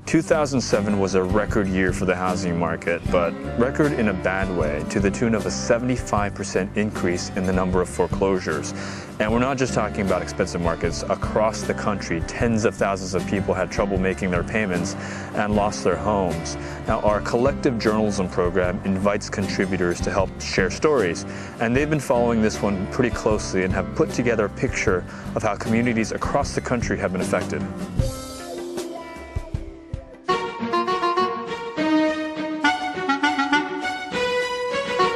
2007 was a record year for the housing market, but record in a bad way, to the tune of a 75% increase in the number of foreclosures. And we're not just talking about expensive markets. Across the country, tens of thousands of people had trouble making their payments and lost their homes. Now, our collective journalism program invites contributors to help share stories, and they've been following this one pretty closely and have put together a picture of how communities across the country have been affected.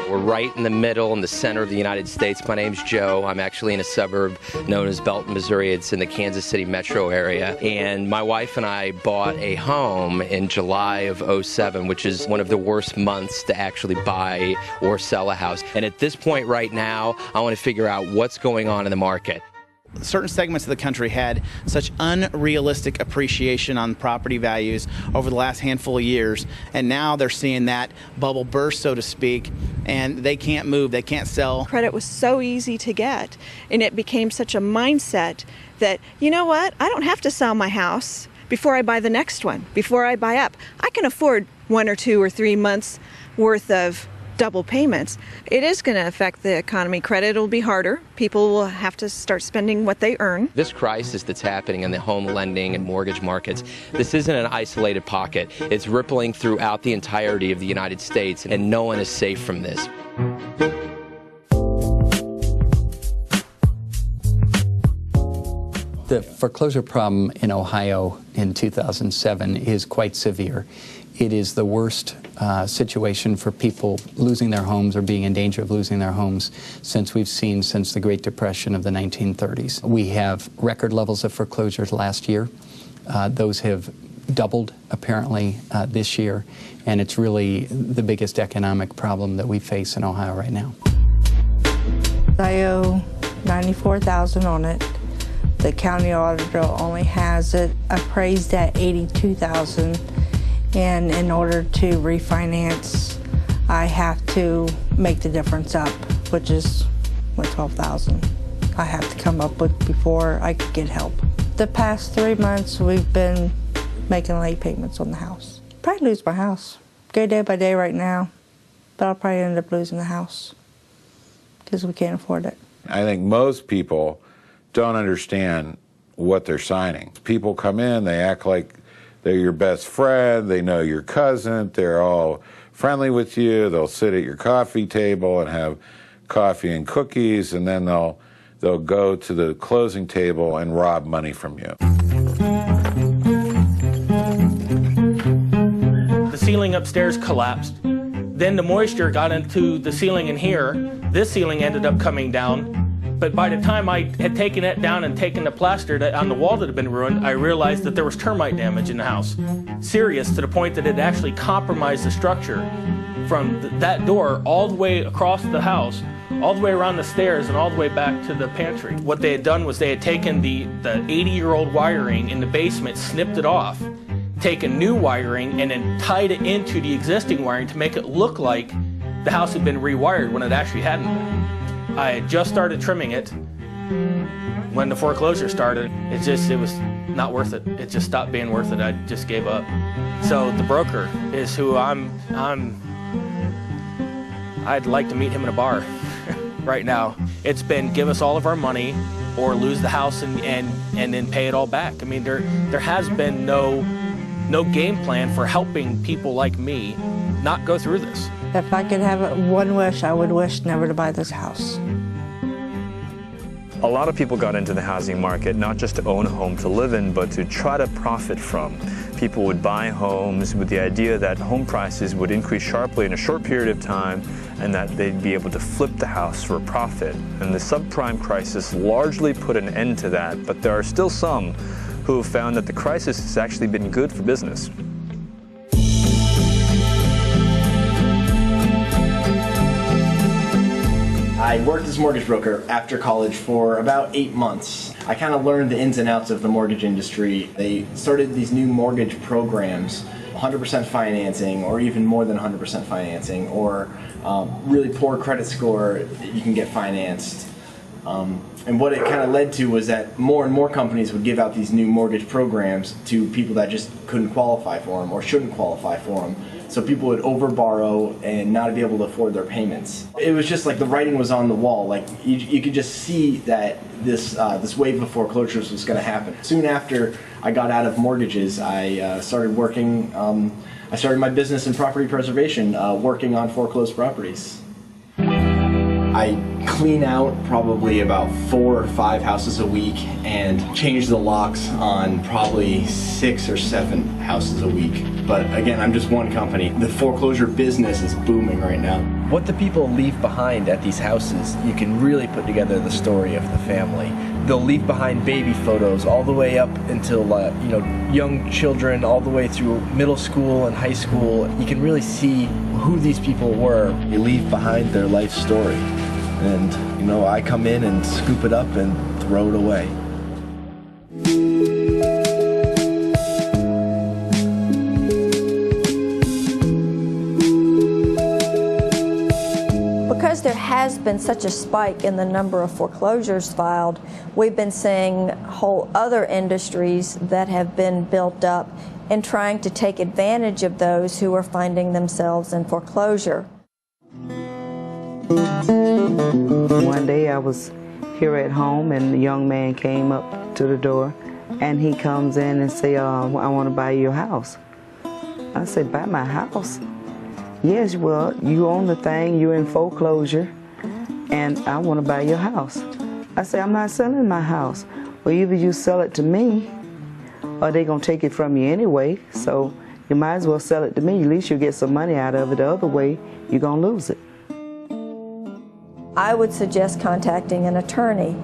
We're right in the middle, in the center of the United States. My name's Joe. I'm actually in a suburb known as Belton, Missouri. It's in the Kansas City metro area. And my wife and I bought a home in July of '07, which is one of the worst months to actually buy or sell a house. And at this point right now, I want to figure out what's going on in the market. Certain segments of the country had such unrealistic appreciation on property values over the last handful of years, and now they're seeing that bubble burst, so to speak, and they can't move, they can't sell. Credit was so easy to get, and it became such a mindset that, you know what, I don't have to sell my house before I buy the next one, before I buy up. I can afford 1 or 2 or 3 months worth of double payments. It is going to affect the economy. Credit will be harder. People will have to start spending what they earn. This crisis that's happening in the home lending and mortgage markets, this isn't an isolated pocket. It's rippling throughout the entirety of the United States, and no one is safe from this. The foreclosure problem in Ohio in 2007 is quite severe. It is the worst situation for people losing their homes or being in danger of losing their homes since the Great Depression of the 1930s. We have record levels of foreclosures last year. Those have doubled apparently this year, and it's really the biggest economic problem that we face in Ohio right now. I owe $94,000 on it. The county auditor only has it appraised at $82,000. And in order to refinance, I have to make the difference up, which is $12,000 I have to come up with before I could get help. The past 3 months, we've been making late payments on the house. Probably lose my house. Go day by day right now, but I'll probably end up losing the house because we can't afford it. I think most people don't understand what they're signing. People come in, they act like they're your best friend, they know your cousin, they're all friendly with you, they'll sit at your coffee table and have coffee and cookies, and then they'll go to the closing table and rob money from you. The ceiling upstairs collapsed. Then the moisture got into the ceiling in here. This ceiling ended up coming down. But by the time I had taken it down and taken the plaster on the wall that had been ruined, I realized that there was termite damage in the house. Serious, to the point that it actually compromised the structure from that door all the way across the house, all the way around the stairs, and all the way back to the pantry. What they had done was they had taken the 80-year-old wiring in the basement, snipped it off, taken new wiring, and then tied it into the existing wiring to make it look like the house had been rewired when it actually hadn't been. I had just started trimming it when the foreclosure started. It was not worth it. It just stopped being worth it. I just gave up. So the broker is who I'd like to meet him in a bar right now. It's been give us all of our money or lose the house and then pay it all back. I mean, there has been no game plan for helping people like me not go through this. If I could have one wish, I would wish never to buy this house. A lot of people got into the housing market not just to own a home to live in, but to try to profit from. People would buy homes with the idea that home prices would increase sharply in a short period of time and that they'd be able to flip the house for a profit. And the subprime crisis largely put an end to that, but there are still some who have found that the crisis has actually been good for business. I worked as a mortgage broker after college for about 8 months. I kind of learned the ins and outs of the mortgage industry. They started these new mortgage programs, 100% financing or even more than 100% financing, or really poor credit score, you can get financed. And what it kind of led to was that more and more companies would give out these new mortgage programs to people that just couldn't qualify for them or shouldn't qualify for them. So people would overborrow and not be able to afford their payments. It was just like the writing was on the wall. Like you could just see that this wave of foreclosures was going to happen. Soon after I got out of mortgages, I started working. I started my business in property preservation, working on foreclosed properties. I clean out probably about 4 or 5 houses a week and change the locks on probably 6 or 7 houses a week. But again, I'm just one company. The foreclosure business is booming right now. What the people leave behind at these houses, you can really put together the story of the family. They'll leave behind baby photos all the way up until young children, all the way through middle school and high school. You can really see who these people were. You leave behind their life story. And, I come in and scoop it up and throw it away. Because there has been such a spike in the number of foreclosures filed, we've been seeing whole other industries that have been built up and trying to take advantage of those who are finding themselves in foreclosure. One day I was here at home and the young man came up to the door and he comes in and say, I want to buy your house. I said, buy my house? Yes, well, you own the thing, you're in foreclosure, and I want to buy your house. I said, I'm not selling my house. Well, either you sell it to me or they're going to take it from you anyway, so you might as well sell it to me. At least you'll get some money out of it. The other way, you're going to lose it. I would suggest contacting an attorney,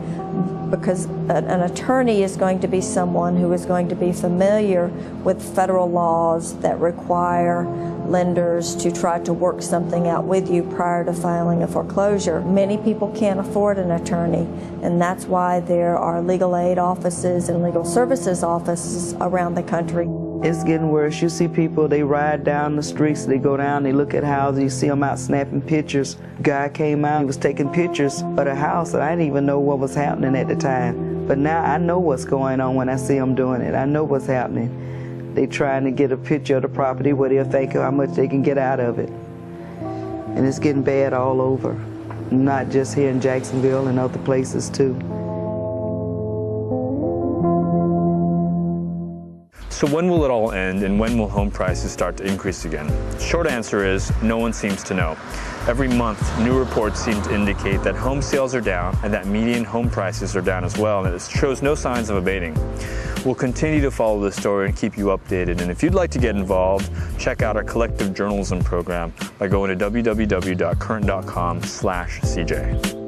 because an attorney is going to be someone who is going to be familiar with federal laws that require lenders to try to work something out with you prior to filing a foreclosure. Many people can't afford an attorney, and that's why there are legal aid offices and legal services offices around the country. It's getting worse. You see people, they ride down the streets, they go down, they look at houses, you see them out snapping pictures. Guy came out, he was taking pictures of the house, and I didn't even know what was happening at the time. But now I know what's going on when I see them doing it. I know what's happening. They trying to get a picture of the property where they'll think of how much they can get out of it. And it's getting bad all over, not just here in Jacksonville and other places too. So when will it all end, and when will home prices start to increase again? Short answer is, no one seems to know. Every month, new reports seem to indicate that home sales are down and that median home prices are down as well, and it shows no signs of abating. We'll continue to follow this story and keep you updated, and if you'd like to get involved, check out our collective journalism program by going to www.current.com/CJ.